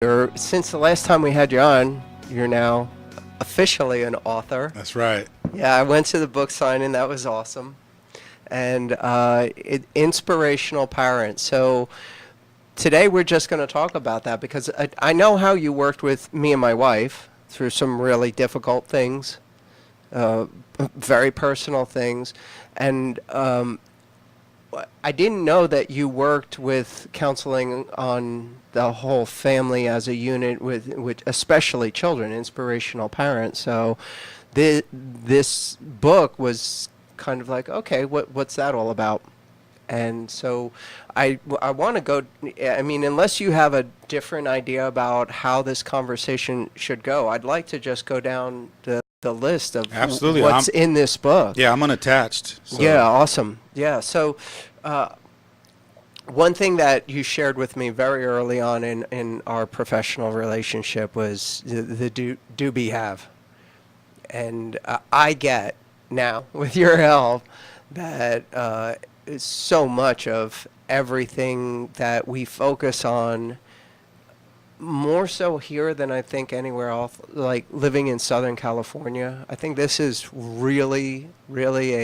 Since the last time we had you on, you're now officially an author. That's right. Yeah, I went to the book signing. That was awesome. And inspirational parent. So today we're just going to talk about that because I know how you worked with me and my wife through some really difficult things, uh, very personal things. And I didn't know that you worked with counseling on the whole family as a unit with especially children, inspirational parents. So this book was kind of like, okay, what's that all about? And so I want to go, I mean, unless you have a different idea about how this conversation should go, I'd like to just go down the list of Absolutely. what's in this book. Yeah, I'm unattached. So. Yeah, awesome. Yeah, so one thing that you shared with me very early on in our professional relationship was the do be have. And I get now, with your help, that so much of everything that we focus on, more so here than I think anywhere else, like living in Southern California, I think this is really, really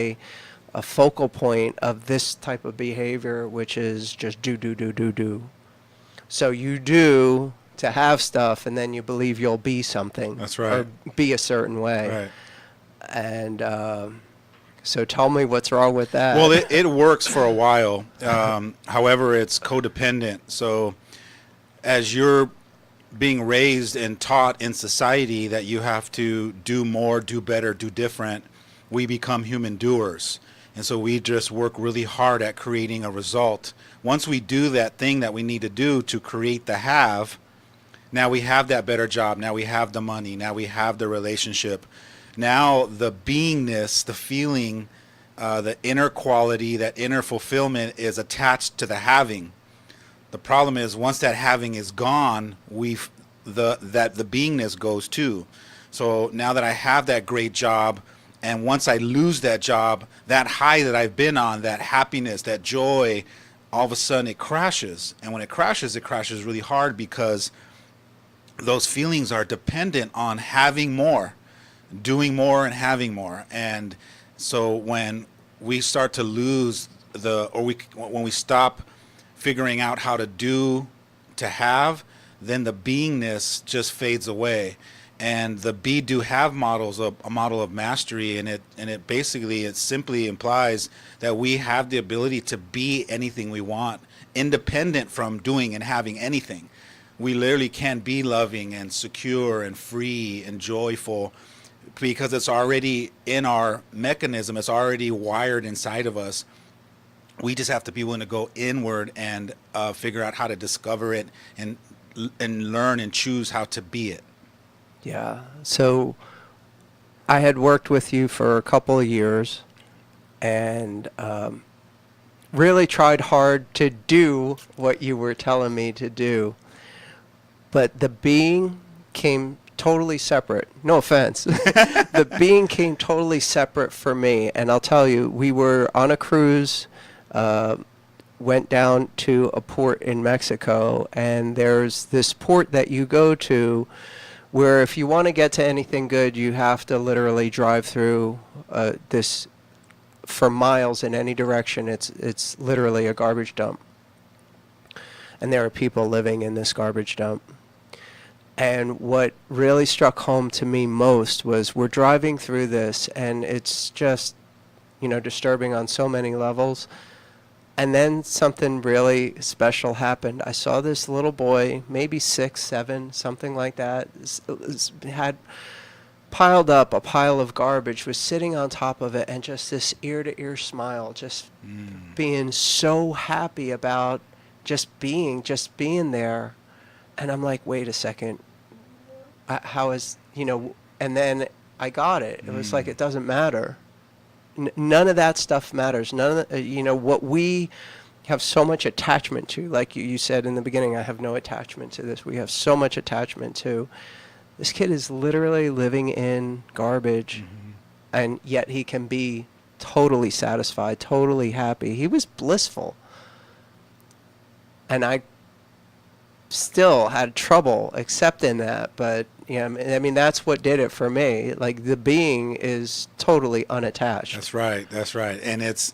a focal point of this type of behavior, which is just do. So you do to have stuff, and then you believe you'll be something. That's right. Or be a certain way. Right. And so tell me what's wrong with that. Well, it works for a while. However, it's codependent. So as you're being raised and taught in society that you have to do more, do better, do different, we become human doers. And so we just work really hard at creating a result. Once we do that thing that we need to do to create the have, now we have that better job. Now we have the money. Now we have the relationship. Now the beingness, the feeling, the inner quality, that inner fulfillment is attached to the having. The problem is once that having is gone, the beingness goes too. So now that I have that great job, and once I lose that job, that high that I've been on, that happiness, that joy, all of a sudden it crashes. And when it crashes really hard because those feelings are dependent on having more, doing more and having more. And so when we start to lose when we stop figuring out how to do to have, then the beingness just fades away. And the be do have models a model of mastery, and it simply implies that we have the ability to be anything we want, independent from doing and having anything. We literally can be loving and secure and free and joyful because it's already in our mechanism, it's already wired inside of us. We just have to be willing to go inward and figure out how to discover it and learn and choose how to be it. Yeah. So I had worked with you for a couple of years and really tried hard to do what you were telling me to do. But the being came totally separate. No offense. The being came totally separate for me. And I'll tell you, we were on a cruise, went down to a port in Mexico, and there's this port that you go to where if you want to get to anything good, you have to literally drive through this for miles in any direction. It's literally a garbage dump. And there are people living in this garbage dump. And what really struck home to me most was we're driving through this, and it's just, disturbing on so many levels. And then something really special happened. I saw this little boy, maybe 6, 7, something like that, had piled up a pile of garbage, was sitting on top of it, and just this ear-to-ear smile, just being so happy about just being there. And I'm like, wait a second, how is, and then I got it. It was like, it doesn't matter. None of that stuff matters. None of the, what we have so much attachment to, like you said in the beginning, I have no attachment to this. We have so much attachment to. This kid is literally living in garbage, and yet he can be totally satisfied, totally happy. He was blissful. And I still had trouble accepting that, but yeah, I mean that's what did it for me. Like the being is totally unattached. That's right. That's right. And it's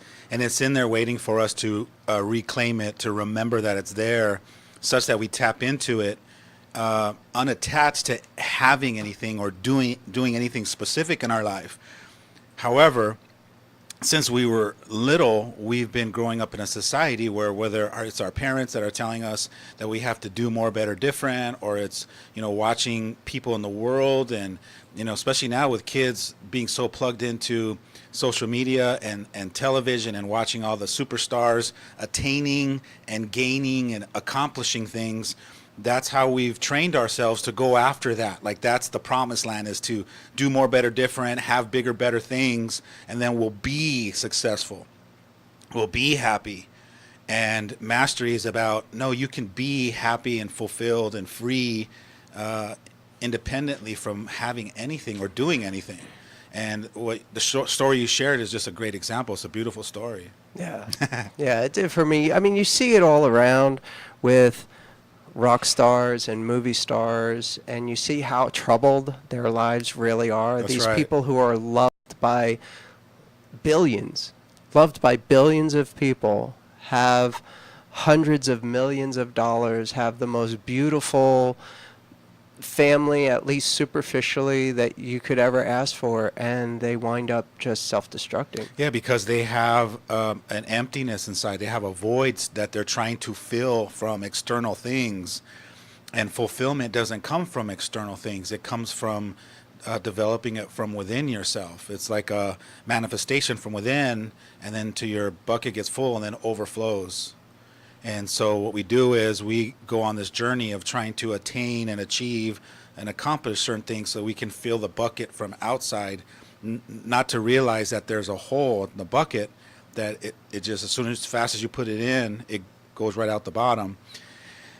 in there waiting for us to reclaim it, to remember that it's there, such that we tap into it, unattached to having anything or doing anything specific in our life. However, since we were little, we've been growing up in a society where whether it's our parents that are telling us that we have to do more, better, different, or it's, watching people in the world and, especially now with kids being so plugged into social media and television and watching all the superstars attaining and gaining and accomplishing things. That's how we've trained ourselves to go after that. Like that's the promised land, is to do more, better, different, have bigger, better things, and then we'll be successful. We'll be happy. And mastery is about, no, you can be happy and fulfilled and free independently from having anything or doing anything. And what the story you shared is just a great example. It's a beautiful story. Yeah. Yeah, it did for me. I mean, you see it all around with rock stars and movie stars, and you see how troubled their lives really are. That's These right. people who are loved by billions of people, have hundreds of millions of dollars, have the most beautiful family, at least superficially, that you could ever ask for, and they wind up just self-destructing. Yeah, because they have an emptiness inside. They have a void that they're trying to fill from external things. And fulfillment doesn't come from external things. It comes from developing it from within yourself. It's like a manifestation from within, and then to your bucket gets full and then overflows. And so what we do is we go on this journey of trying to attain and achieve and accomplish certain things so we can fill the bucket from outside, not to realize that there's a hole in the bucket, that it just, as fast as you put it in, it goes right out the bottom.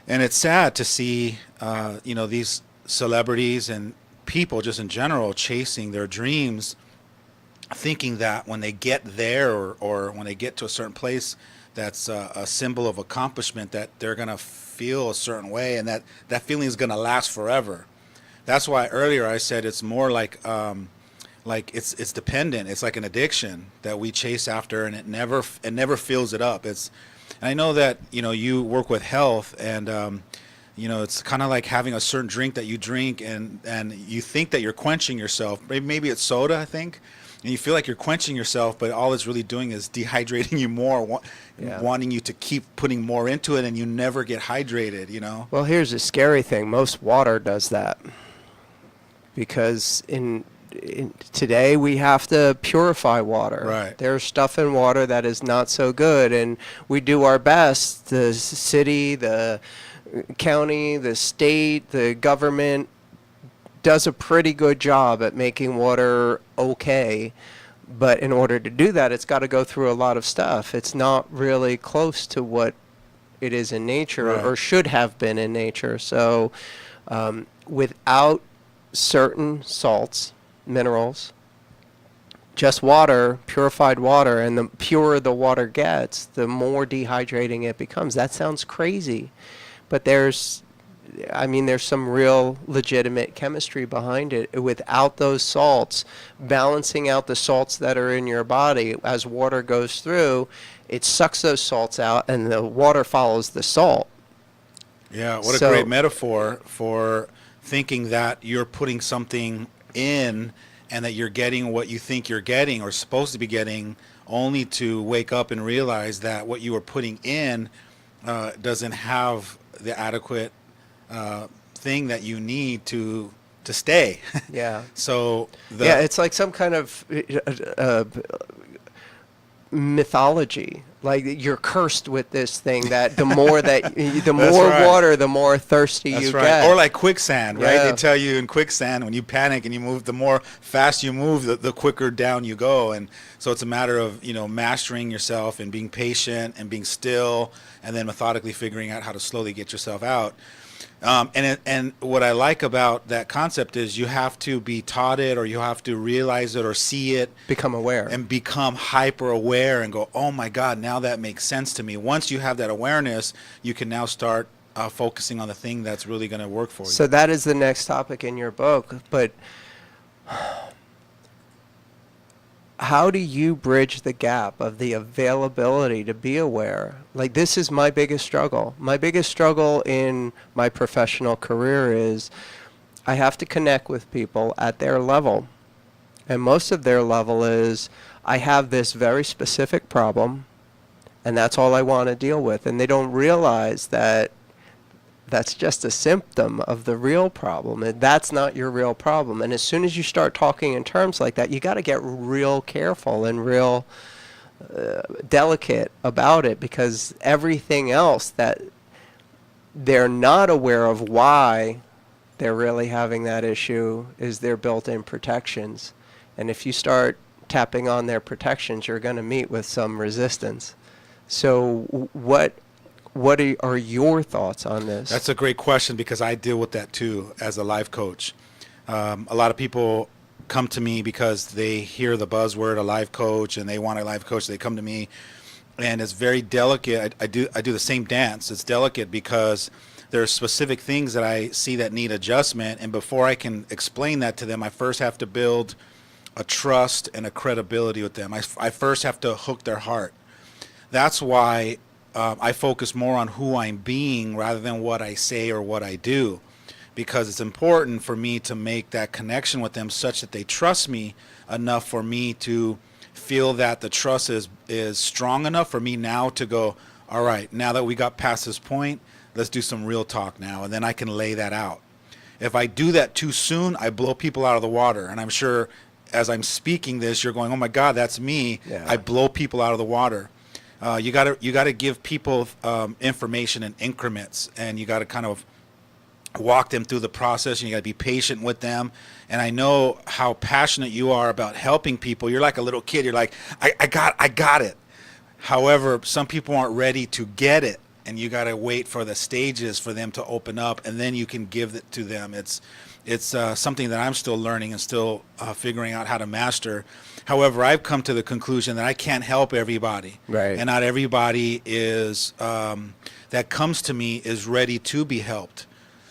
And it's sad to see, these celebrities and people just in general chasing their dreams, thinking that when they get there or when they get to a certain place, that's a symbol of accomplishment, that they're going to feel a certain way, and that feeling is going to last forever. That's why earlier I said it's more like it's dependent. It's like an addiction that we chase after, and it never fills it up. And I know that you work with health, and it's kind of like having a certain drink that you drink, and you think that you're quenching yourself. Maybe it's soda, I think. And you feel like you're quenching yourself, but all it's really doing is dehydrating you more, wanting you to keep putting more into it, and you never get hydrated, Well, here's the scary thing. Most water does that, because in today we have to purify water. Right. There's stuff in water that is not so good, and we do our best. The city, the county, the state, the government does a pretty good job at making water okay, but in order to do that, it's got to go through a lot of stuff. It's not really close to what it is in nature, Right. or should have been in nature. So without certain salts, minerals, just water, purified water, and the purer the water gets, the more dehydrating it becomes. That sounds crazy, but there's some real legitimate chemistry behind it. Without those salts, balancing out the salts that are in your body, as water goes through, it sucks those salts out, and the water follows the salt. Yeah, what a So- great metaphor for thinking that you're putting something in and that you're getting what you think you're getting or supposed to be getting, only to wake up and realize that what you were putting in doesn't have the adequate thing that you need to stay. Yeah. So Yeah, it's like some kind of mythology. Like you're cursed with this thing, that the more right. water, the more thirsty That's you right. get. Or like quicksand, right? Yeah. They tell you in quicksand, when you panic and you move, the more fast you move, the quicker down you go. And so it's a matter of, mastering yourself and being patient and being still, and then methodically figuring out how to slowly get yourself out. And what I like about that concept is you have to be taught it, or you have to realize it or see it, Become aware. and become hyper aware and go, oh my God, now that makes sense to me. Once you have that awareness, you can now start focusing on the thing that's really going to work for you. So that is the next topic in your book, but how do you bridge the gap of the availability to be aware? Like, this is my biggest struggle. My biggest struggle in my professional career is I have to connect with people at their level. And most of their level is, I have this very specific problem, and that's all I want to deal with. And they don't realize that that's just a symptom of the real problem. And that's not your real problem. And as soon as you start talking in terms like that, you got to get real careful and real delicate about it, because everything else that they're not aware of why they're really having that issue is their built-in protections. And if you start tapping on their protections, you're going to meet with some resistance. So what are your thoughts on this? That's a great question, because I deal with that too as a life coach. A lot of people come to me because they hear the buzzword a life coach and they want a life coach. They come to me, and it's very delicate. I do the same dance. It's delicate because there are specific things that I see that need adjustment, and before I can explain that to them, I first have to build a trust and a credibility with them. I first have to hook their heart. That's why I focus more on who I'm being rather than what I say or what I do, because it's important for me to make that connection with them such that they trust me enough for me to feel that the trust is strong enough for me now to go, all right, now that we got past this point, let's do some real talk now, and then I can lay that out. If I do that too soon, I blow people out of the water, and I'm sure as I'm speaking this, you're going, oh my God, that's me. Yeah. I blow people out of the water. You gotta give people information in increments, and you gotta kind of walk them through the process, and you gotta be patient with them. And I know how passionate you are about helping people. You're like a little kid. You're like, I got it. However, some people aren't ready to get it, and you gotta wait for the stages for them to open up, and then you can give it to them. It's something that I'm still learning and still figuring out how to master. However, I've come to the conclusion that I can't help everybody. Right. And not everybody is that comes to me is ready to be helped.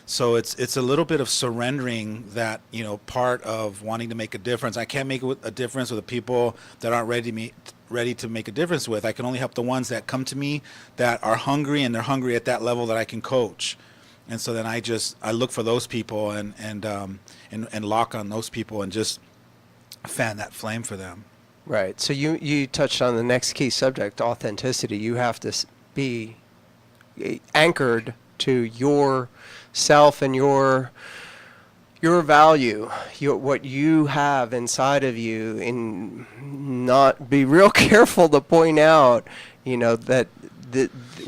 So it's a little bit of surrendering that, part of wanting to make a difference. I can't make a difference with the people that aren't ready to make a difference with. I can only help the ones that come to me that are hungry, and they're hungry at that level that I can coach. And so then I look for those people and lock on those people and just fan that flame for them. Right. So you touched on the next key subject, authenticity. You have to be anchored to yourself and your value, what you have inside of you, and not be real careful to point out, that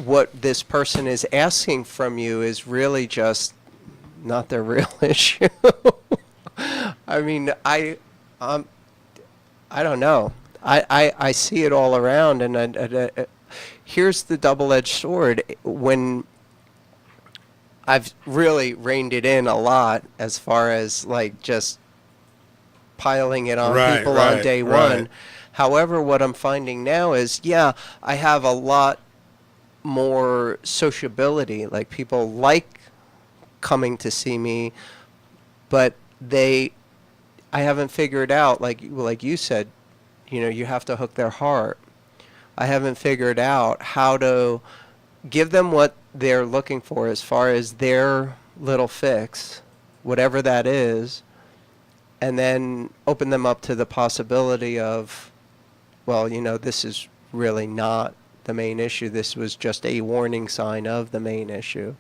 what this person is asking from you is really just not their real issue. I mean, I don't know. I see it all around, and here's the double-edged sword. When I've really reined it in a lot, as far as like just piling it on people on day one. However, what I'm finding now is, I have a lot more sociability. Like, people like coming to see me, but I haven't figured out, like you said, you have to hook their heart. I haven't figured out how to give them what they're looking for as far as their little fix, whatever that is, and then open them up to the possibility of, well, this is really not the main issue. This was just a warning sign of the main issue.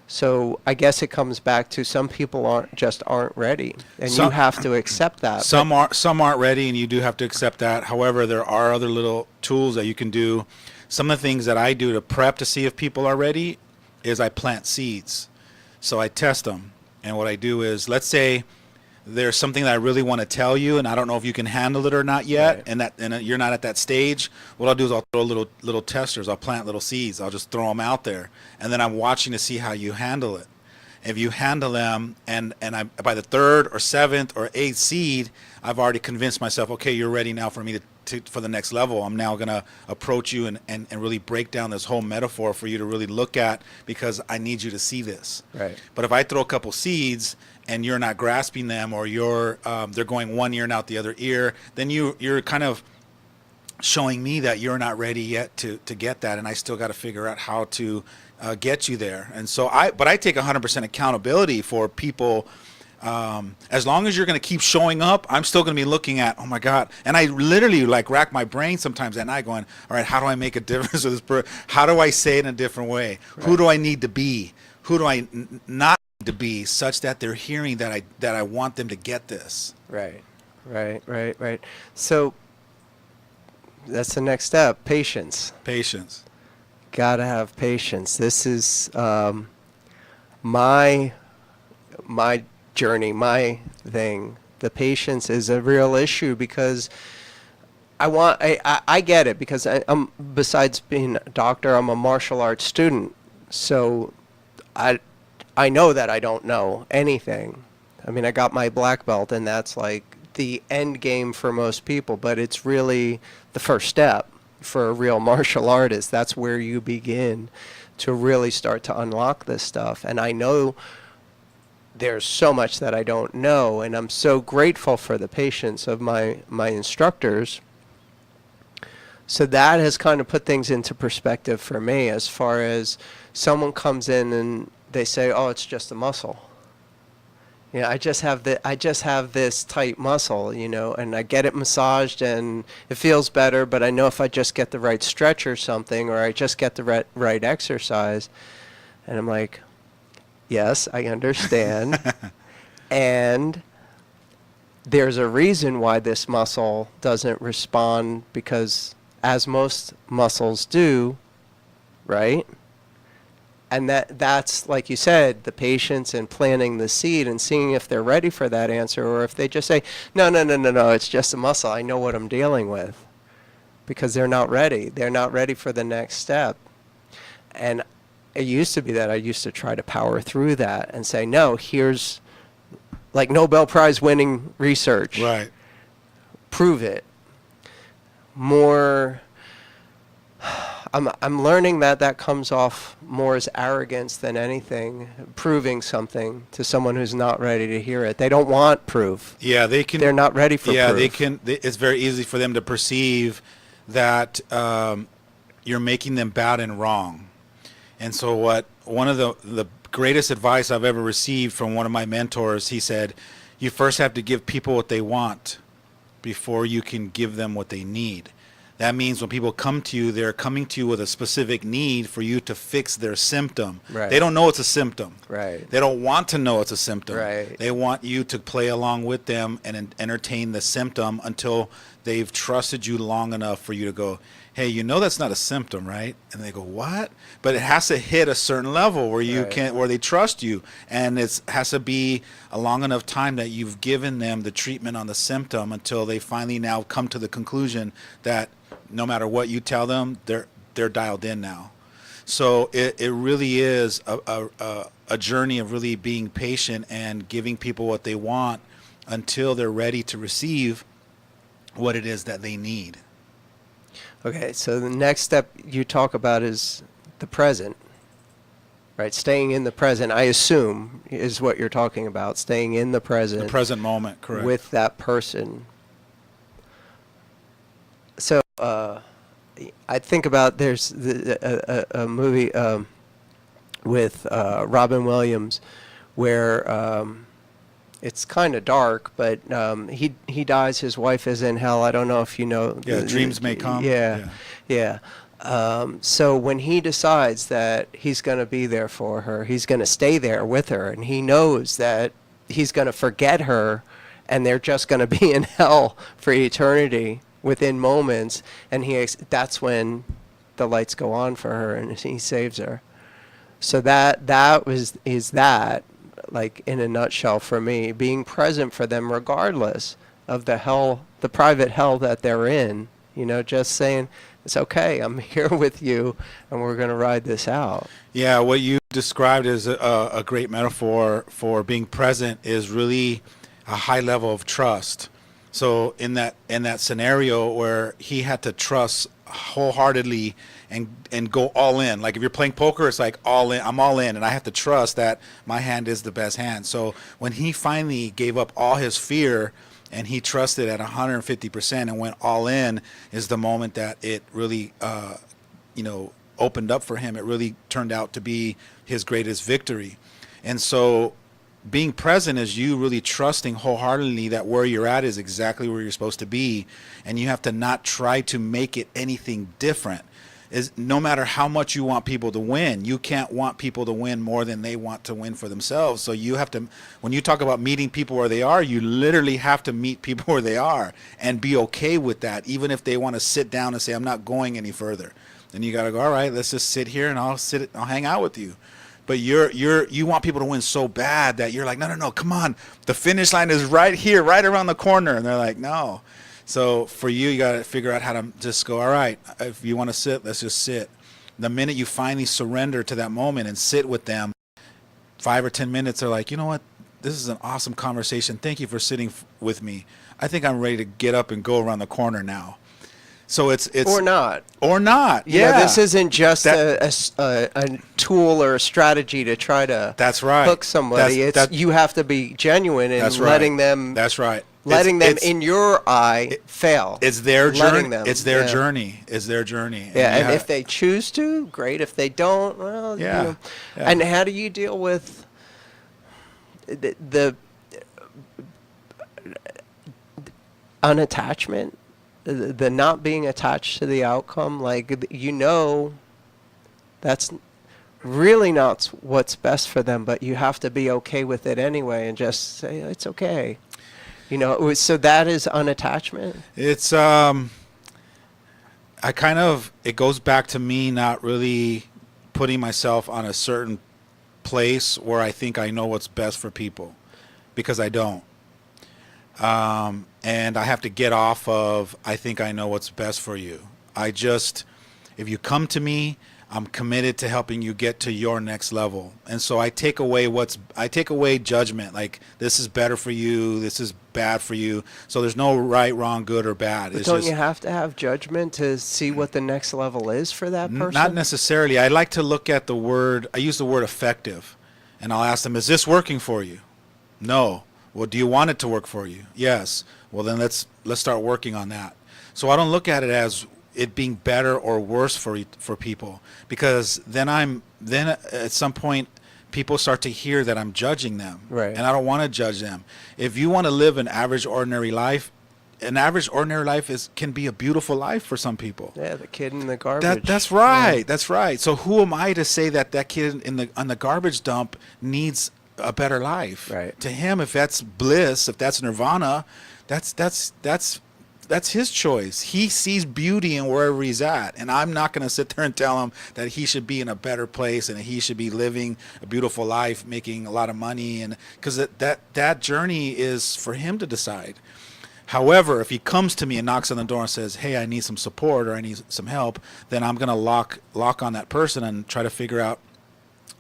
So I guess it comes back to some people aren't ready, and you have to accept that. Some aren't ready, and you do have to accept that. However, there are other little tools that you can do. Some of the things that I do to prep to see if people are ready is I plant seeds. So I test them, and what I do is, let's say there's something that I really want to tell you, and I don't know if you can handle it or not yet, right. and you're not at that stage. What I'll do is I'll throw little testers. I'll plant little seeds. I'll just throw them out there, and then I'm watching to see how you handle it. If you handle them, and by the third or seventh or eighth seed, I've already convinced myself, okay, you're ready now for me for the next level. I'm now going to approach you and really break down this whole metaphor for you to really look at, because I need you to see this. Right. But if I throw a couple seeds and you're not grasping them, or they're going one ear and out the other ear, then you're kind of showing me that you're not ready yet to get that, and I still got to figure out how to get you there. And so I take 100% accountability for people. As long as you're going to keep showing up, I'm still going to be looking at, oh my God. And I literally like rack my brain sometimes at night going, all right, how do I make a difference with this person? How do I say it in a different way? Right. Who do I need to be? Who do I not need to be, such that they're hearing that I want them to get this? Right. So that's the next step, patience. Patience. Gotta have patience. This is my journey, my thing. The patience is a real issue, because I get it, because I'm, besides being a doctor, I'm a martial arts student. So I know that I don't know anything. I mean, I got my black belt, and that's like the end game for most people, but it's really the first step for a real martial artist. That's where you begin to really start to unlock this stuff. And I know there's so much that I don't know, and I'm so grateful for the patience of my instructors. So that has kind of put things into perspective for me, as far as someone comes in and they say, oh, it's just a muscle. I just have this tight muscle, and I get it massaged and it feels better, but I know if I just get the right stretch or something, or I just get the right exercise. And I'm like, yes, I understand. And there's a reason why this muscle doesn't respond, because as most muscles do, right? And that's, like you said, the patience and planting the seed and seeing if they're ready for that answer, or if they just say, no, it's just a muscle. I know what I'm dealing with. Because they're not ready. They're not ready for the next step. And it used to be that I used to try to power through that and say, no, here's like Nobel Prize winning research. Right. Prove it. More... I'm learning that comes off more as arrogance than anything, proving something to someone who's not ready to hear it. They don't want proof. Yeah, they can. They're not ready for proof. Yeah, they can. It's very easy for them to perceive that you're making them bad and wrong. And so one of the greatest advice I've ever received from one of my mentors, he said, you first have to give people what they want before you can give them what they need. That means when people come to you, they're coming to you with a specific need for you to fix their symptom. Right. They don't know it's a symptom. Right. They don't want to know it's a symptom. Right. They want you to play along with them and entertain the symptom until they've trusted you long enough for you to go, hey, that's not a symptom, right? And they go, what? But it has to hit a certain level where you where they trust you, and it has to be a long enough time that you've given them the treatment on the symptom until they finally now come to the conclusion that no matter what you tell them, they're dialed in now. So it really is a journey of really being patient and giving people what they want until they're ready to receive what it is that they need. Okay, so the next step you talk about is the present, right? Staying in the present, I assume, is what you're talking about. Staying in the present. The present moment, correct. With that person. So I think about there's a movie with Robin Williams where it's kind of dark, but he dies. His wife is in hell. I don't know if you know. Yeah, dreams may come. Yeah. So when he decides that he's going to be there for her, he's going to stay there with her, and he knows that he's going to forget her, and they're just going to be in hell for eternity within moments, and that's when the lights go on for her, and he saves her. So that is that, like in a nutshell for me, being present for them regardless of the private hell that they're in. Just saying, it's okay, I'm here with you, and we're going to ride this out. Yeah, what you described as a great metaphor for being present is really a high level of trust. So in that scenario where he had to trust wholeheartedly and go all in. Like if you're playing poker, it's like all in. I'm all in, and I have to trust that my hand is the best hand. So when he finally gave up all his fear and he trusted at 150% and went all in, is the moment that it really, opened up for him. It really turned out to be his greatest victory. And so being present is you really trusting wholeheartedly that where you're at is exactly where you're supposed to be, and you have to not try to make it anything different. Is no matter how much you want people to win, you can't want people to win more than they want to win for themselves. So you have to, when you talk about meeting people where they are, you literally have to meet people where they are and be okay with that, even if they want to sit down and say, I'm not going any further. Then you got to go, all right, let's just sit here and I'll hang out with you. But you want people to win so bad that you're like, no, come on. The finish line is right here, right around the corner. And they're like, no. So for you got to figure out how to just go, all right, if you want to sit, let's just sit. The minute you finally surrender to that moment and sit with them, 5 or 10 minutes, they're like, you know what? This is an awesome conversation. Thank you for sitting with me. I think I'm ready to get up and go around the corner now. So it's or not. Yeah, You know, this isn't just a tool or a strategy to try to that's right. hook somebody. You have to be genuine in letting them. That's right. Letting them, in your eye, fail. It's their journey. Them, it's their journey. It's their journey. Yeah, and if they choose to, great. If they don't, well, yeah. You know. Yeah. And how do you deal with the unattachment? The not being attached to the outcome, like, that's really not what's best for them, but you have to be okay with it anyway and just say it's okay. So that is unattachment. It's it goes back to me not really putting myself on a certain place where I think I know what's best for people, because I don't. And I have to get off of, I think I know what's best for you. If you come to me, I'm committed to helping you get to your next level. And so I take away judgment, like this is better for you, this is bad for you. So there's no right, wrong, good, or bad. But don't you have to have judgment to see what the next level is for that person? Not necessarily. I like to look at I use the word effective, and I'll ask them, is this working for you? No. Well, do you want it to work for you? Yes. Well, then let's start working on that. So I don't look at it as it being better or worse for people, because then at some point people start to hear that I'm judging them, right? And I don't want to judge them. If you want to live an average ordinary life can be a beautiful life for some people. Yeah, the kid in the garbage. That's right. Yeah. That's right. So who am I to say that kid on the garbage dump needs a better life? Right. To him, if that's bliss, if that's nirvana, that's his choice. He sees beauty in wherever he's at, and I'm not going to sit there and tell him that he should be in a better place and he should be living a beautiful life, making a lot of money, and because that journey is for him to decide. However, if he comes to me and knocks on the door and says, hey, I need some support or I need some help, then I'm going to lock on that person and try to figure out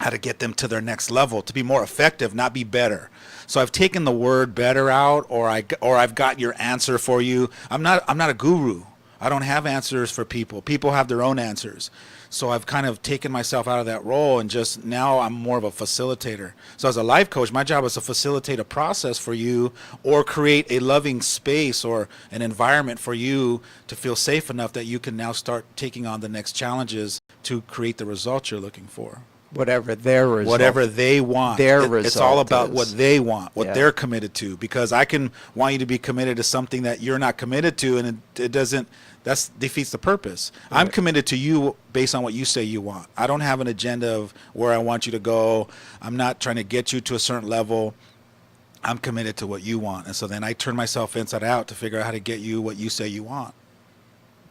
how to get them to their next level, to be more effective, not be better. So I've taken the word better out, or I've got your answer for you. I'm not a guru. I don't have answers for people. People have their own answers. So I've kind of taken myself out of that role, and just now I'm more of a facilitator. So as a life coach, my job is to facilitate a process for you, or create a loving space or an environment for you to feel safe enough that you can now start taking on the next challenges to create the results you're looking for. Whatever their result. Whatever they want. It's all about what they want, what Yeah. they're committed to. Because I can want you to be committed to something that you're not committed to, and it doesn't. That defeats the purpose. Right. I'm committed to you based on what you say you want. I don't have an agenda of where I want you to go. I'm not trying to get you to a certain level. I'm committed to what you want, and so then I turn myself inside out to figure out how to get you what you say you want.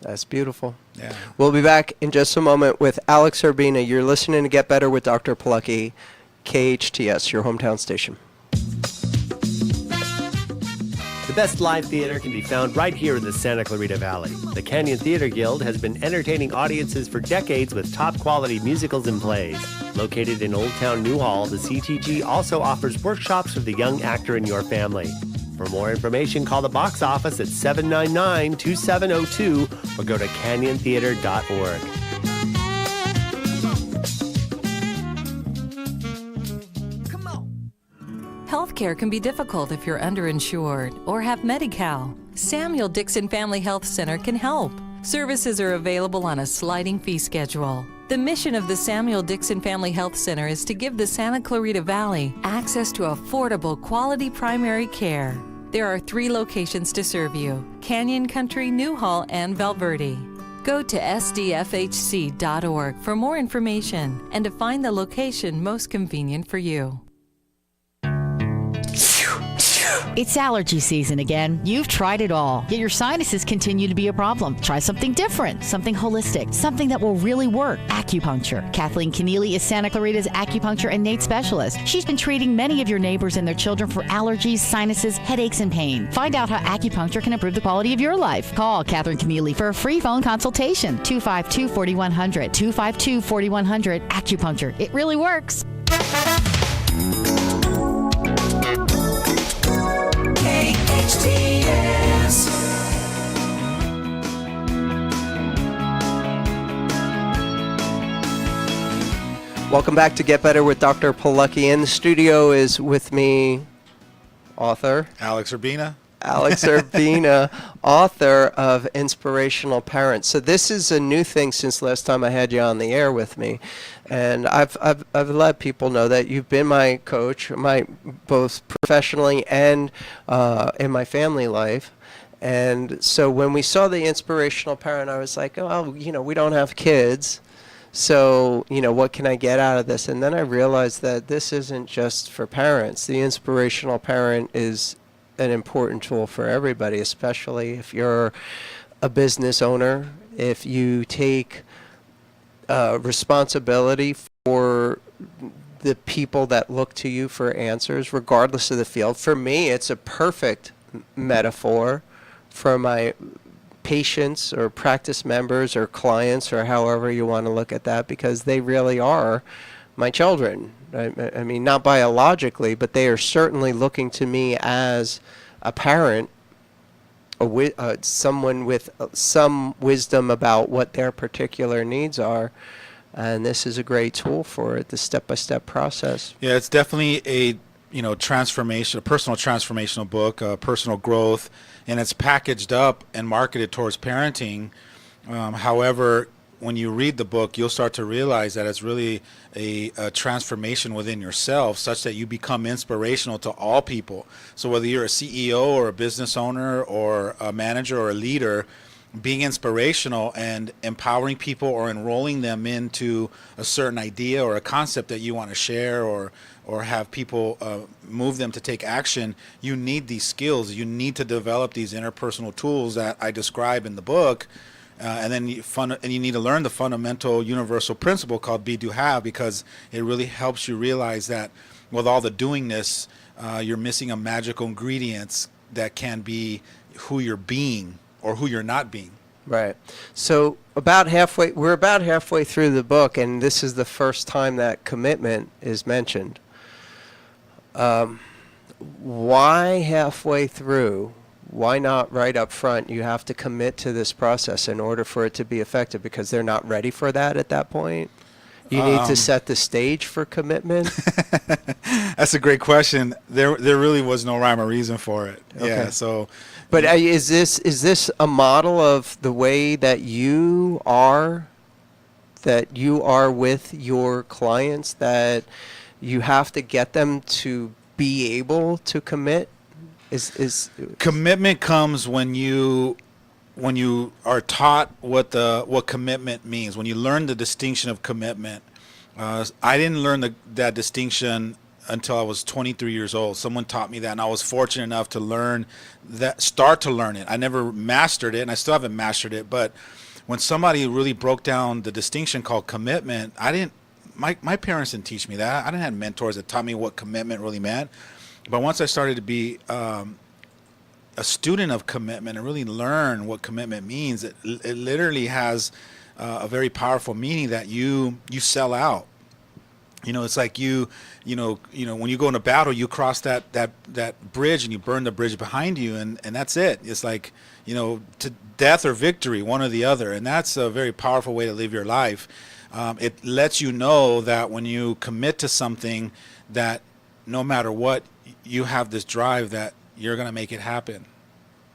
That's beautiful. Yeah. We'll be back in just a moment with Alex Urbina. You're listening to Get Better with Dr. Polucki, KHTS, your hometown station. The best live theater can be found right here in the Santa Clarita Valley. The Canyon Theater Guild has been entertaining audiences for decades with top-quality musicals and plays. Located in Old Town Newhall, the CTG also offers workshops for the young actor in your family. For more information, call the box office at 799-2702 or go to canyontheater.org. Healthcare can be difficult if you're underinsured or have Medi-Cal. Samuel Dixon Family Health Center can help. Services are available on a sliding fee schedule. The mission of the Samuel Dixon Family Health Center is to give the Santa Clarita Valley access to affordable, quality primary care. There are 3 locations to serve you: Canyon Country, Newhall, and Valverde. Go to sdfhc.org for more information and to find the location most convenient for you. It's allergy season again. You've tried it all, yet your sinuses continue to be a problem. Try something different, something holistic, something that will really work. Acupuncture. Kathleen Keneally is Santa Clarita's acupuncture and innate specialist. She's been treating many of your neighbors and their children for allergies, sinuses, headaches, and pain. Find out how acupuncture can improve the quality of your life. Call Kathleen Keneally for a free phone consultation. 252-4100. 252-4100. Acupuncture. It really works. KHTS. Welcome back to Get Better with Dr. Polucki. In the studio is with me author Alex Urbina. Alex Urbina, author of Inspirational Parents. So this is a new thing since last time I had you on the air with me, and I've let people know that you've been my coach, both professionally and in my family life. And so when we saw the Inspirational Parent, I was like, oh, we don't have kids. So, what can I get out of this? And then I realized that this isn't just for parents. The Inspirational Parent is an important tool for everybody, especially if you're a business owner, if you take responsibility for the people that look to you for answers, regardless of the field. For me, it's a perfect metaphor for my patients or practice members or clients, or however you want to look at that, because they really are my children. I mean, not biologically, but they are certainly looking to me as a parent, someone with some wisdom about what their particular needs are. And this is a great tool for it, the step-by-step process. Yeah, it's definitely a transformation, a personal transformational book, personal growth, and it's packaged up and marketed towards parenting. However, when you read the book, you'll start to realize that it's really a transformation within yourself, such that you become inspirational to all people. So whether you're a CEO or a business owner or a manager or a leader, being inspirational and empowering people or enrolling them into a certain idea or a concept that you want to share or have people move them to take action, you need these skills. You need to develop these interpersonal tools that I describe in the book. And then you need to learn the fundamental universal principle called be, do, have, because it really helps you realize that with all the doingness, you're missing a magical ingredients that can be who you're being or who you're not being. Right. So we're about halfway through the book, and this is the first time that commitment is mentioned. Why halfway through? Why not right up front? You have to commit to this process in order for it to be effective, because they're not ready for that at that point. You need to set the stage for commitment. That's a great question. There really was no rhyme or reason for it. Okay. Yeah. So, but is this a model of the way that you are with your clients, that you have to get them to be able to commit? Is commitment comes when you are taught what commitment means. When you learn the distinction of commitment. I didn't learn that distinction until I was 23 years old. Someone taught me that, and I was fortunate enough to start to learn it. I never mastered it, and I still haven't mastered it. But when somebody really broke down the distinction called commitment, my parents didn't teach me that. I didn't have mentors that taught me what commitment really meant. But once I started to be a student of commitment and really learn what commitment means, it literally has a very powerful meaning that you sell out. It's like when you go in a battle, you cross that bridge and you burn the bridge behind you, and that's it. It's like, to death or victory, one or the other. And that's a very powerful way to live your life. It lets you know that when you commit to something, that no matter what, you have this drive that you're going to make it happen.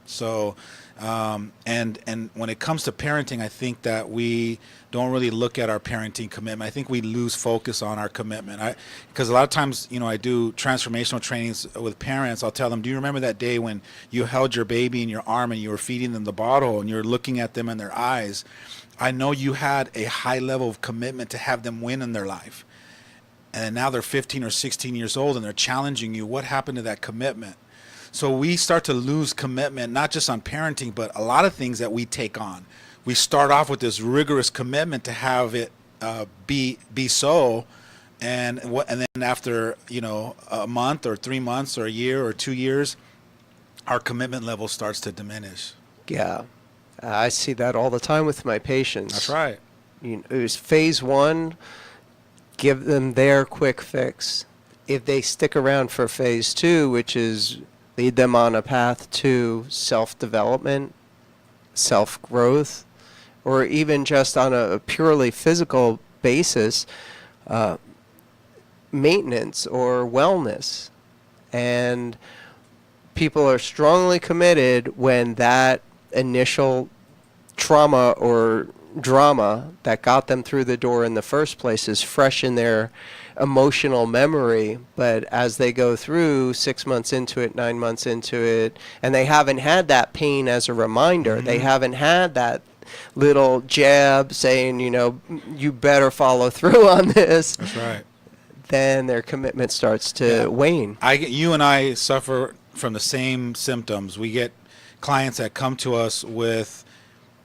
So, and when it comes to parenting, I think that we don't really look at our parenting commitment. I think we lose focus on our commitment. Because a lot of times, I do transformational trainings with parents. I'll tell them, do you remember that day when you held your baby in your arm and you were feeding them the bottle and you're looking at them in their eyes? I know you had a high level of commitment to have them win in their life. And now they're 15 or 16 years old and they're challenging you. What happened to that commitment? So we start to lose commitment, not just on parenting, but a lot of things that we take on. We start off with this rigorous commitment to have it be so, and then after a month or 3 months or a year or 2 years, our commitment level starts to diminish. Yeah, I see that all the time with my patients. That's right. It was phase one, give them their quick fix. If they stick around for phase two, which is lead them on a path to self-development, self-growth, or even just on a purely physical basis, maintenance or wellness. And people are strongly committed when that initial trauma or drama that got them through the door in the first place is fresh in their emotional memory. But as they go through 6 months into it, 9 months into it, and they haven't had that pain as a reminder, they haven't had that little jab saying, you better follow through on this. That's right. Then their commitment starts to wane. You and I suffer from the same symptoms. We get clients that come to us with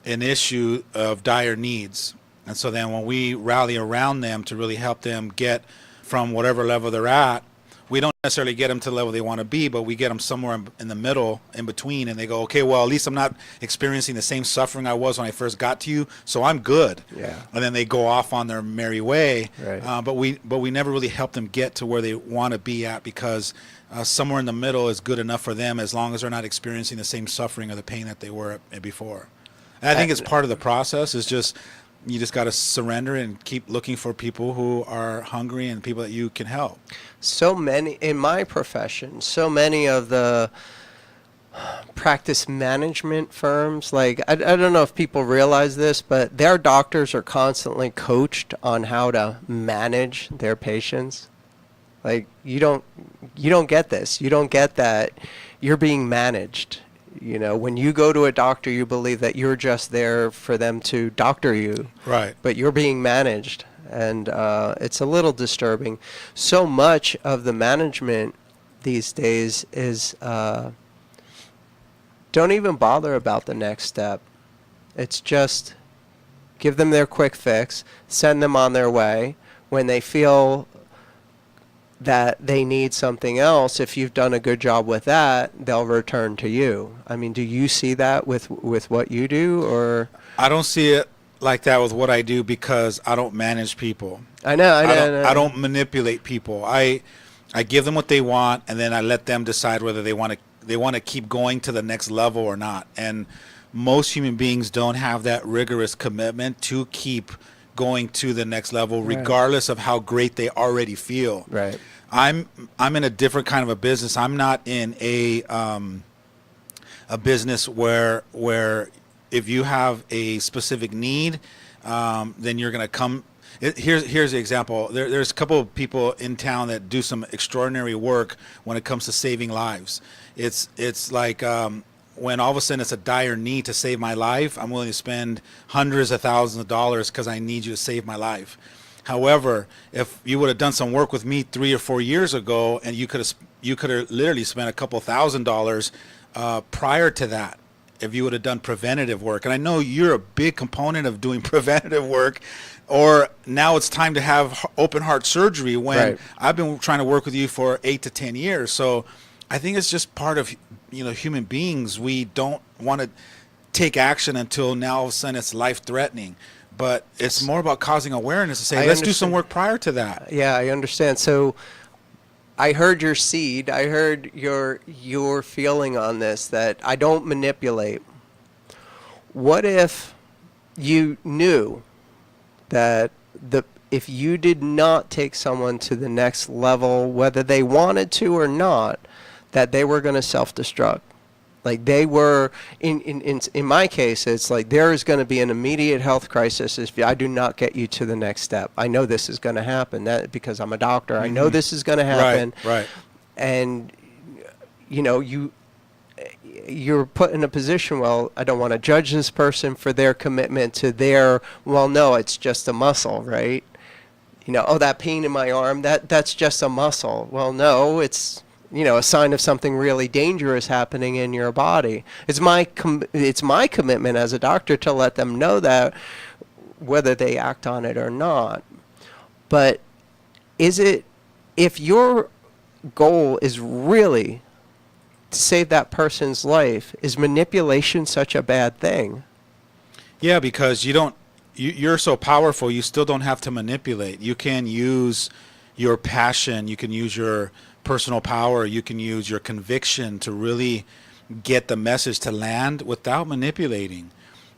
an issue of dire needs. And so then when we rally around them to really help them get from whatever level they're at, we don't necessarily get them to the level they want to be, but we get them somewhere in the middle, in between, and they go, okay, well, at least I'm not experiencing the same suffering I was when I first got to you, so I'm good. Yeah. And then they go off on their merry way. Right. But we never really help them get to where they want to be at, because somewhere in the middle is good enough for them, as long as they're not experiencing the same suffering or the pain that they were at before. And I think it's part of the process. Is just, you just got to surrender and keep looking for people who are hungry and people that you can help. So many, in my profession, so many of the practice management firms, like, I don't know if people realize this, but their doctors are constantly coached on how to manage their patients. Like, you don't get this. You don't get that you're being managed. When you go to a doctor, you believe that you're just there for them to doctor you. Right. But you're being managed. And it's a little disturbing. So much of the management these days is don't even bother about the next step. It's just give them their quick fix, send them on their way. When they feel that they need something else, if you've done a good job with that, they'll return to you. I mean, do you see that with what you do, or? I don't see it like that with what I do, because I don't manage people. I know. I don't manipulate people. I give them what they want, and then I let them decide whether they want to keep going to the next level or not. And most human beings don't have that rigorous commitment to keep going to the next level, regardless of how great they already feel. Right. I'm in a different kind of a business. I'm not in a business where if you have a specific need, then you're going to come. Here's the example. There's a couple of people in town that do some extraordinary work when it comes to saving lives. It's like when all of a sudden it's a dire need to save my life, I'm willing to spend hundreds of thousands of dollars because I need you to save my life. However, if you would have done some work with me 3 or 4 years ago, and you could have literally spent a couple $1,000s prior to that, if you would have done preventative work. And I know you're a big component of doing preventative work, or now it's time to have open heart surgery, when I've been trying to work with you for 8 to 10 years. So I think it's just part of human beings. We don't want to take action until now all of a sudden it's life threatening. but it's more about causing awareness to say, I let's do some understand. work prior to that. Yeah, I understand. So I heard your seed. I heard your feeling on this, that I don't manipulate. What if you knew that if you did not take someone to the next level, whether they wanted to or not, that they were going to self-destruct? Like they were, in my case, it's like there is going to be an immediate health crisis if I do not get you to the next step. I know this is going to happen, that because I'm a doctor. I know this is going to happen. Right. And you're put in a position, well, I don't want to judge this person for their commitment to well, no, it's just a muscle, right? Oh, that pain in my arm, that's just a muscle. Well, no, it's a sign of something really dangerous happening in your body. It's my commitment as a doctor to let them know that, whether they act on it or not. But if your goal is really to save that person's life, is manipulation such a bad thing? Yeah, because you're so powerful, you still don't have to manipulate. You can use your passion, you can use your personal power, you can use your conviction to really get the message to land without manipulating.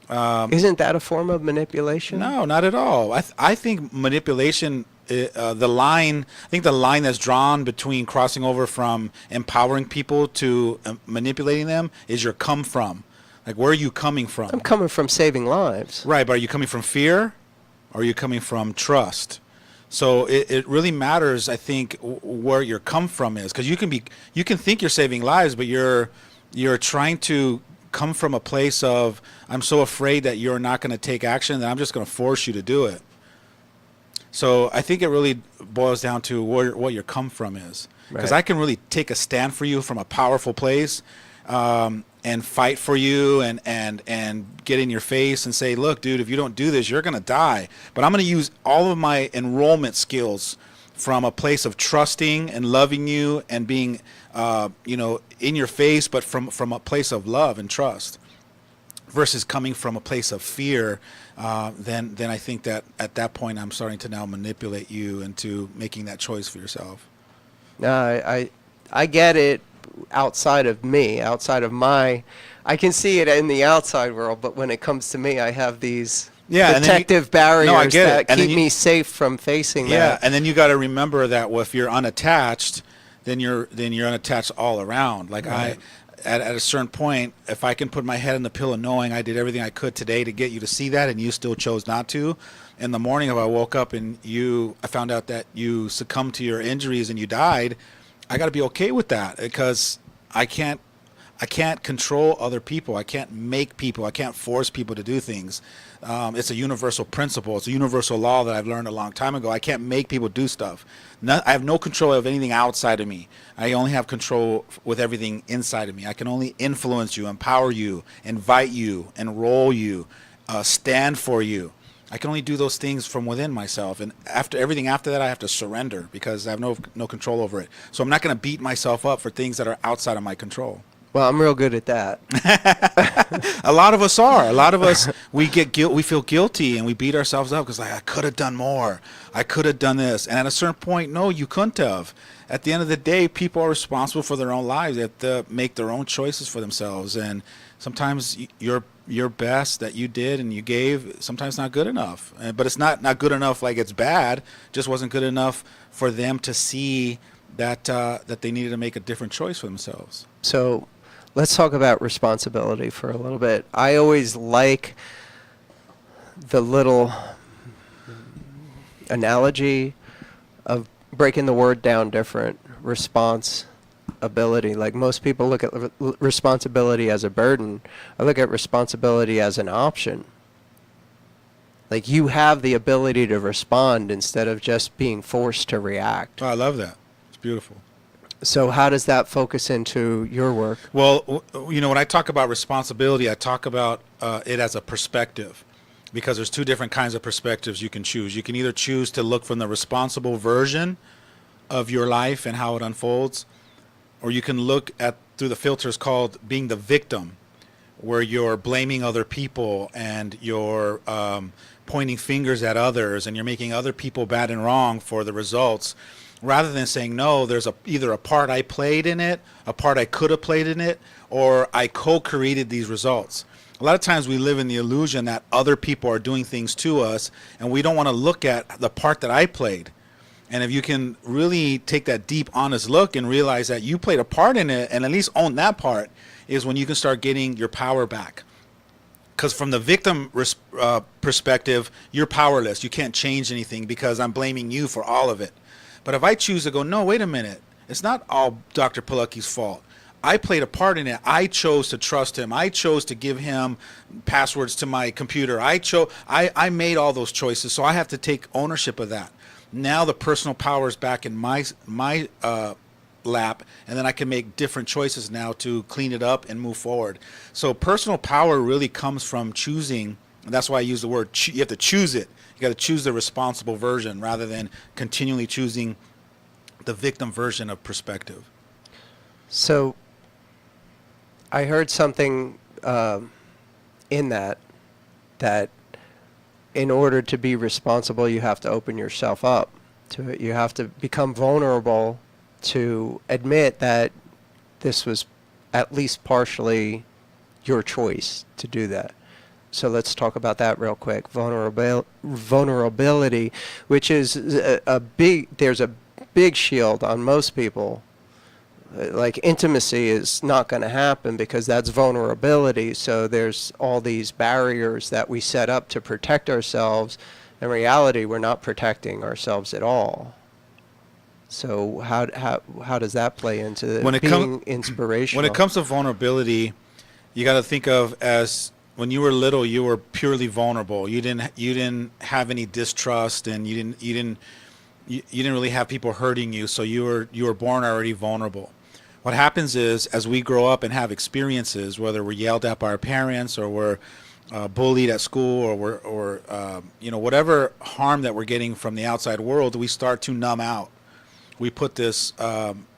Isn't that a form of manipulation? No, not at all. I think manipulation, the line that's drawn between crossing over from empowering people to manipulating them is your come from. Like, where are you coming from? I'm coming from saving lives. Right, but are you coming from fear or are you coming from trust? So it really matters, I think, where your come from is, because you can think you're saving lives, but you're trying to come from a place of, I'm so afraid that you're not going to take action that I'm just going to force you to do it. So I think it really boils down to what your come from is, because Right. I can really take a stand for you from a powerful place, and fight for you and get in your face and say, look, dude, if you don't do this, you're going to die. But I'm going to use all of my enrollment skills from a place of trusting and loving you and being, in your face, but from a place of love and trust, versus coming from a place of fear. Then I think that at that point, I'm starting to now manipulate you into making that choice for yourself. No, I get it. Outside of me, I can see it in the outside world, but when it comes to me, I have these protective barriers that keep me safe from facing that. Yeah, and then you got to remember that if you're unattached, then you're unattached all around. Like Right. At a certain point, if I can put my head in the pillow knowing I did everything I could today to get you to see that, and you still chose not to, in the morning if I woke up and I found out that you succumbed to your injuries and you died, I got to be okay with that, because I can't control other people. I can't make people. I can't force people to do things. It's a universal principle. It's a universal law that I've learned a long time ago. I can't make people do stuff. I have no control of anything outside of me. I only have control with everything inside of me. I can only influence you, empower you, invite you, enroll you, stand for you. I can only do those things from within myself, and everything after that, I have to surrender, because I have no control over it. So I'm not going to beat myself up for things that are outside of my control. Well, I'm real good at that. A lot of us are. A lot of us, we feel guilty and we beat ourselves up because, like, I could have done more. I could have done this. And at a certain point, no, you couldn't have. At the end of the day, people are responsible for their own lives. They have to make their own choices for themselves. And sometimes your best that you did and you gave, sometimes not good enough. But it's not good enough like it's bad. Just wasn't good enough for them to see that they needed to make a different choice for themselves. So let's talk about responsibility for a little bit. I always like the little analogy of breaking the word down different. Responsibility. Like, most people look at responsibility as a burden. I look at responsibility as an option. Like, you have the ability to respond instead of just being forced to react. Oh, I love that. It's beautiful. So how does that focus into your work? Well, when I talk about responsibility, I talk about it as a perspective, because there's two different kinds of perspectives you can choose. You can either choose to look from the responsible version of your life and how it unfolds, or you can look through the filters called being the victim, where you're blaming other people and you're pointing fingers at others and you're making other people bad and wrong for the results, rather than saying, no, there's either a part I played in it, a part I could have played in it, or I co-created these results. A lot of times we live in the illusion that other people are doing things to us, and we don't want to look at the part that I played. And if you can really take that deep, honest look and realize that you played a part in it and at least own that part, is when you can start getting your power back. Because from the victim perspective, you're powerless. You can't change anything because I'm blaming you for all of it. But if I choose to go, no, wait a minute, it's not all Dr. Polucki's fault. I played a part in it. I chose to trust him. I chose to give him passwords to my computer. I made all those choices, so I have to take ownership of that. Now the personal power is back in my lap, and then I can make different choices now to clean it up and move forward. So personal power really comes from choosing, and that's why I use the word, you have to choose it. You got to choose the responsible version rather than continually choosing the victim version of perspective. So I heard something in that in order to be responsible, you have to open yourself up to it. You have to become vulnerable to admit that this was at least partially your choice to do that. So let's talk about that real quick. Vulnerability, which is there's a big shield on most people. Like intimacy is not going to happen because that's vulnerability. So there's all these barriers that we set up to protect ourselves. In reality, we're not protecting ourselves at all. So how does that play into being inspirational? When it comes to vulnerability, you got to think of as when you were little, you were purely vulnerable. You didn't have any distrust, and you didn't really have people hurting you. So you were born already vulnerable. What happens is, as we grow up and have experiences, whether we're yelled at by our parents or we're bullied at school or whatever harm that we're getting from the outside world, we start to numb out. We put this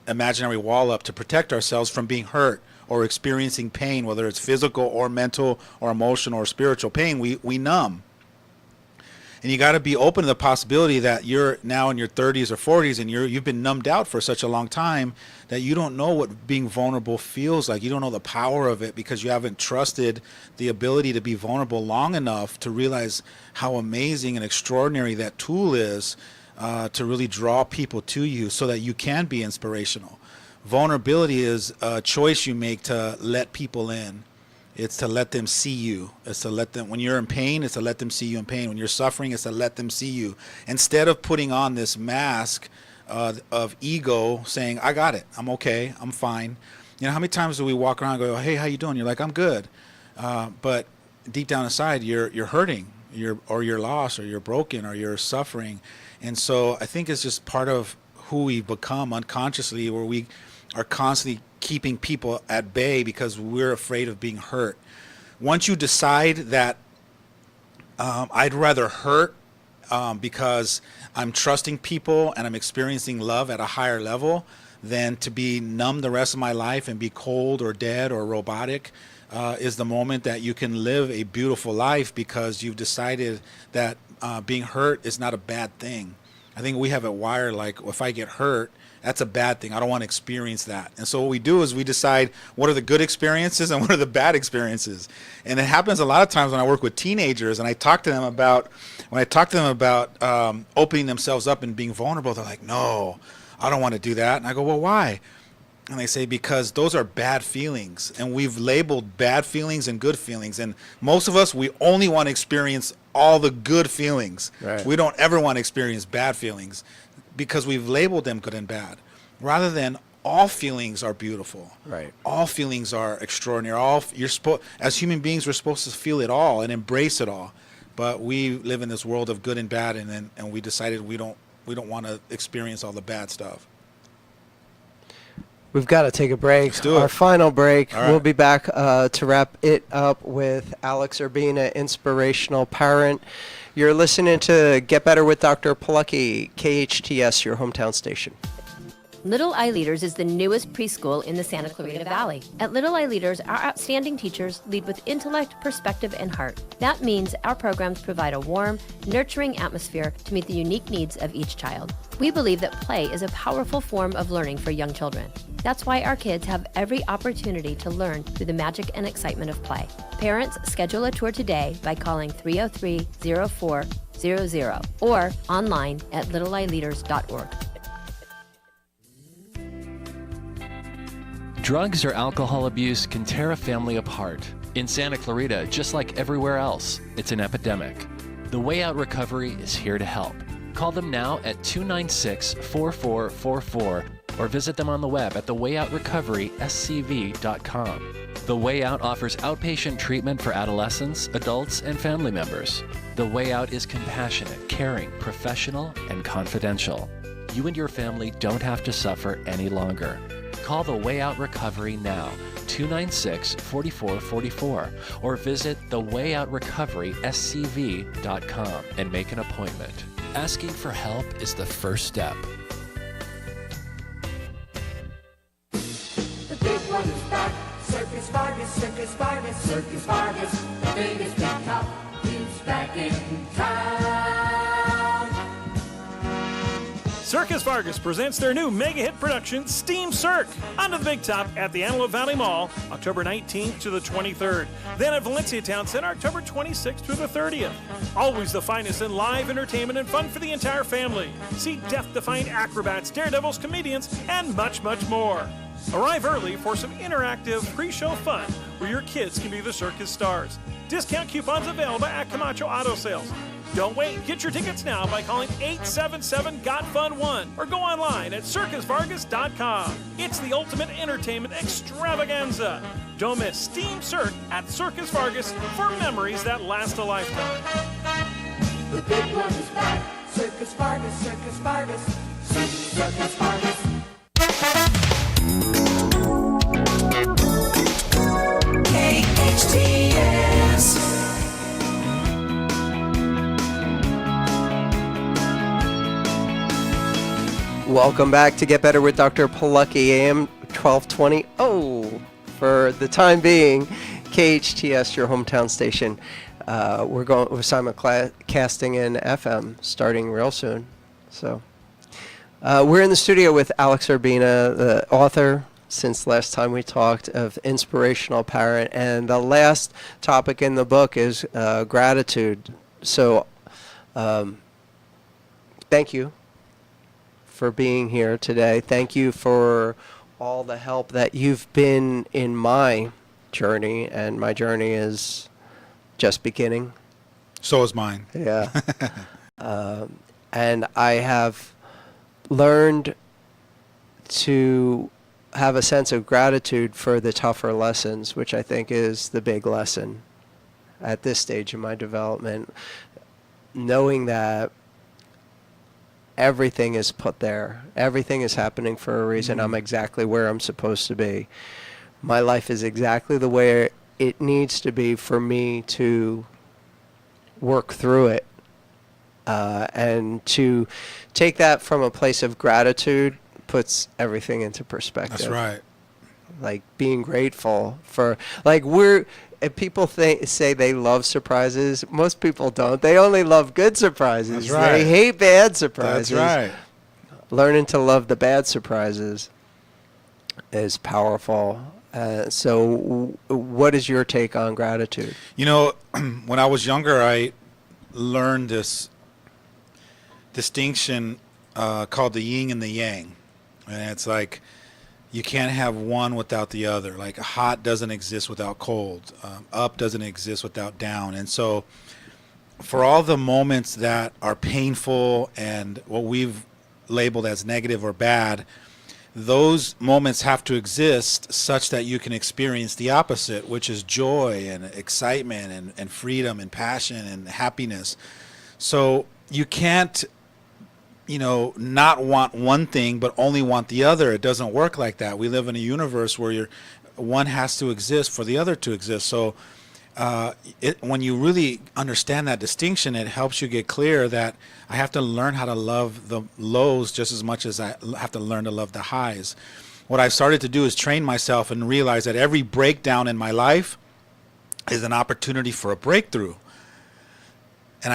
imaginary wall up to protect ourselves from being hurt or experiencing pain, whether it's physical or mental or emotional or spiritual pain. We numb. And you got to be open to the possibility that you're now in your 30s or 40s and you've been numbed out for such a long time that you don't know what being vulnerable feels like. You don't know the power of it because you haven't trusted the ability to be vulnerable long enough to realize how amazing and extraordinary that tool is to really draw people to you so that you can be inspirational. Vulnerability is a choice you make to let people in. It's to let them see you. It's to let them, when you're in pain, it's to let them see you in pain. When you're suffering, it's to let them see you. Instead of putting on this mask of ego saying, I got it, I'm okay, I'm fine. You know, how many times do we walk around and go, hey, how you doing? You're like, I'm good. But deep down inside, you're hurting, or you're lost, or you're broken, or you're suffering. And so I think it's just part of who we become unconsciously, where we are constantly keeping people at bay because we're afraid of being hurt. Once you decide that I'd rather hurt because I'm trusting people and I'm experiencing love at a higher level than to be numb the rest of my life and be cold or dead or robotic, is the moment that you can live a beautiful life because you've decided that being hurt is not a bad thing. I think we have it wired like, if I get hurt, that's a bad thing. I don't want to experience that. And so what we do is we decide what are the good experiences and what are the bad experiences. And it happens a lot of times when I work with teenagers and I talk to them about, opening themselves up and being vulnerable, they're like, no, I don't want to do that. And I go, well, why? And they say, because those are bad feelings. And we've labeled bad feelings and good feelings. And most of us, we only want to experience all the good feelings. Right. We don't ever want to experience bad feelings because we've labeled them good and bad, rather than all feelings are beautiful. Right. All feelings are extraordinary. As human beings, we're supposed to feel it all and embrace it all. But we live in this world of good and bad, and we decided we don't want to experience all the bad stuff. We've got to take a break. Let's do it. Our final break. All right. We'll be back to wrap it up with Alex Urbina, inspirational parent. You're listening to Get Better with Dr. Polucki, KHTS, your hometown station. Little Eye Leaders is the newest preschool in the Santa Clarita Valley. At Little Eye Leaders, our outstanding teachers lead with intellect, perspective, and heart. That means our programs provide a warm, nurturing atmosphere to meet the unique needs of each child. We believe that play is a powerful form of learning for young children. That's why our kids have every opportunity to learn through the magic and excitement of play. Parents, schedule a tour today by calling 303-0400 or online at littleeyeleaders.org. Drugs or alcohol abuse can tear a family apart. In Santa Clarita, just like everywhere else, it's an epidemic. The Way Out Recovery is here to help. Call them now at 296-4444 or visit them on the web at thewayoutrocoveryscv.com. The Way Out offers outpatient treatment for adolescents, adults, and family members. The Way Out is compassionate, caring, professional, and confidential. You and your family don't have to suffer any longer. Call the Way Out Recovery now, 296-4444, or visit thewayoutrocoveryscv.com and make an appointment. Asking for help is the first step. The big one is back. Circus Vargas, Circus Vargas, Circus Vargas. The biggest big top, he's back in town. Circus Vargas presents their new mega hit production, Steam Cirque, onto the Big Top at the Antelope Valley Mall, October 19th to the 23rd. Then at Valencia Town Center, October 26th through the 30th. Always the finest in live entertainment and fun for the entire family. See death-defying acrobats, daredevils, comedians, and much, much more. Arrive early for some interactive pre-show fun where your kids can be the circus stars. Discount coupons available at Camacho Auto Sales. Don't wait. Get your tickets now by calling 877-GOT-FUN-1 or go online at circusvargas.com. It's the ultimate entertainment extravaganza. Don't miss Steam Cirque at Circus Vargas for memories that last a lifetime. The big one is back. Circus Vargas, Circus Vargas, Circus Vargas. KHTS. Welcome back to Get Better with Dr. Polucki, AM 1220. Oh, for the time being, KHTS, your hometown station. We're simulcasting in FM starting real soon. So we're in the studio with Alex Urbina, the author, since last time we talked, of Inspirational Parent. And the last topic in the book is gratitude. So thank you for being here today. Thank you for all the help that you've been in my journey, and my journey is just beginning. So is mine. Yeah. And I have learned to have a sense of gratitude for the tougher lessons, which I think is the big lesson at this stage in my development. Knowing that everything is put there. Everything is happening for a reason. I'm exactly where I'm supposed to be. My life is exactly the way it needs to be for me to work through it. And to take that from a place of gratitude puts everything into perspective. That's right. Like being grateful for, if people say they love surprises, most people don't. They only love good surprises. That's right. They hate bad surprises. That's right. Learning to love the bad surprises is powerful. So what is your take on gratitude? You know, when I was younger, I learned this distinction called the yin and the yang. And it's like, you can't have one without the other. Like hot doesn't exist without cold. Up doesn't exist without down. And so for all the moments that are painful and what we've labeled as negative or bad, those moments have to exist such that you can experience the opposite, which is joy and excitement and freedom and passion and happiness. So you can't, not want one thing but only want the other. It doesn't work like that. We live in a universe where one has to exist for the other to exist. So when you really understand that distinction, it helps you get clear that I have to learn how to love the lows just as much as I have to learn to love the highs. What I've started to do is train myself and realize that every breakdown in my life is an opportunity for a breakthrough. And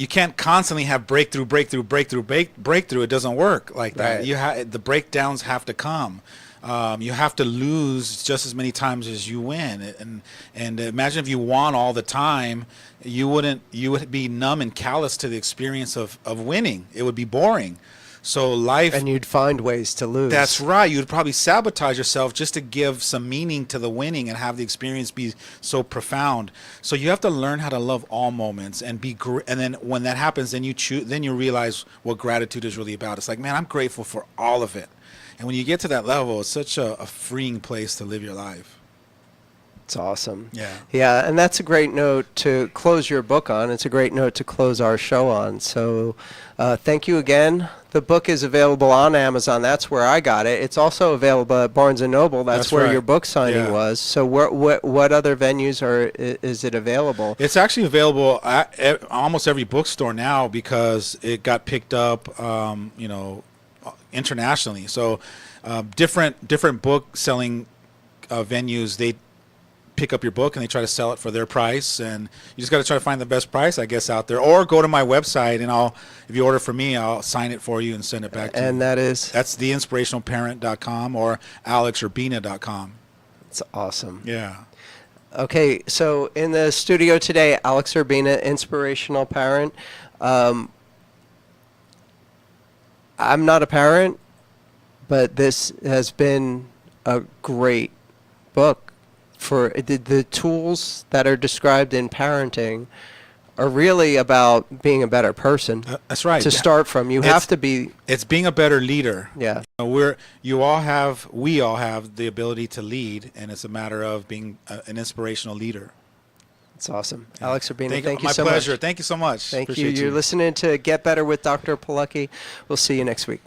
you can't constantly have breakthrough. It doesn't work like that. Right. The breakdowns have to come. You have to lose just as many times as you win. And imagine if you won all the time, you would be numb and callous to the experience of winning. It would be boring. So life, And you'd find ways to lose. that's right. You'd probably sabotage yourself just to give some meaning to the winning and have the experience be so profound. So you have to learn how to love all moments and and then when that happens, then you realize what gratitude is really about. It's like, man, I'm grateful for all of it. And when you get to that level, it's such a freeing place to live your life. It's awesome. Yeah. Yeah, and that's a great note to close your book on. It's a great note to close our show on. So thank you again. The book is available on Amazon. That's where I got it. It's also available at Barnes & Noble. That's where right. your book signing Yeah. was. So what other venues is it available? It's actually available at almost every bookstore now because it got picked up, internationally. So different book selling venues, they pick up your book and they try to sell it for their price, and you just got to try to find the best price, I guess, out there, or go to my website and if you order from me, I'll sign it for you and send it back to you. And that's theinspirationalparent.com or alexurbina.com. it's awesome. Yeah. Okay, so in the studio today, Alex Urbina, inspirational parent. I'm not a parent, but this has been a great book. For the tools that are described in parenting are really about being a better person. That's right. To start from, you have to be. It's being a better leader. Yeah. We all have the ability to lead, and it's a matter of being an inspirational leader. It's awesome. Alex Urbina, thank you My so pleasure. much. Thank you so much. Thank you. Appreciate You're listening to Get Better with Dr. Polucki. We'll see you next week.